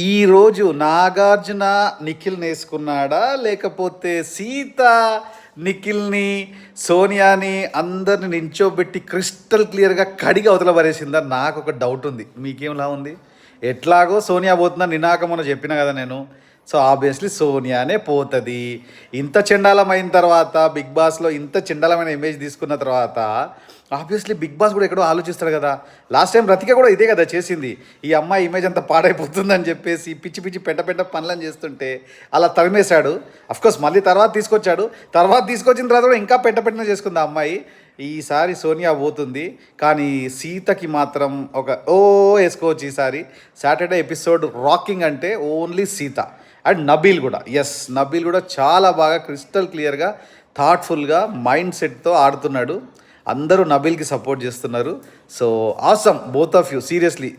ఈరోజు నాగార్జున నిఖిల్ని వేసుకున్నాడా, లేకపోతే సీత నిఖిల్ని, సోనియాని అందరిని నించోబెట్టి క్రిస్టల్ క్లియర్గా కడిగి అవతల పరేసిందా? నాకు ఒక డౌట్ ఉంది. మీకేంలా ఉంది? ఎట్లాగో సోనియా పోతుందా నినాక మొన్న చెప్పిన కదా నేను. సో ఆబ్వియస్లీ సోనియానే పోతుంది. ఇంత చెండాలమైన తర్వాత, బిగ్ బాస్లో ఇంత చెండాలమైన ఇమేజ్ తీసుకున్న తర్వాత ఆబ్వియస్లీ బిగ్ బాస్ కూడా ఎక్కడో ఆలోచిస్తాడు కదా. లాస్ట్ టైం రతిక కూడా ఇదే కదా చేసింది. ఈ అమ్మాయి ఇమేజ్ అంతా పాడైపోతుందని చెప్పేసి పిచ్చి పిచ్చి పెట్ట పనులను చేస్తుంటే అలా తరిమేశాడు. అఫ్కోర్స్ మళ్ళీ తర్వాత తీసుకొచ్చాడు. తర్వాత తీసుకొచ్చిన తర్వాత కూడా ఇంకా పెట్ట చేసుకుంది ఆ అమ్మాయి. ఈసారి సోనియా పోతుంది, కానీ సీతకి మాత్రం ఒక వేసుకోవచ్చు ఈసారి. సాటర్డే ఎపిసోడ్ రాకింగ్ అంటే ఓన్లీ సీత అండ్ నబీల్ కూడా. ఎస్, నబీల్ కూడా చాలా బాగా క్రిస్టల్ క్లియర్గా థాట్ఫుల్గా మైండ్ సెట్తో ఆడుతున్నాడు. అందరూ నబీల్కి సపోర్ట్ చేస్తున్నారు. So awesome both of you, seriously.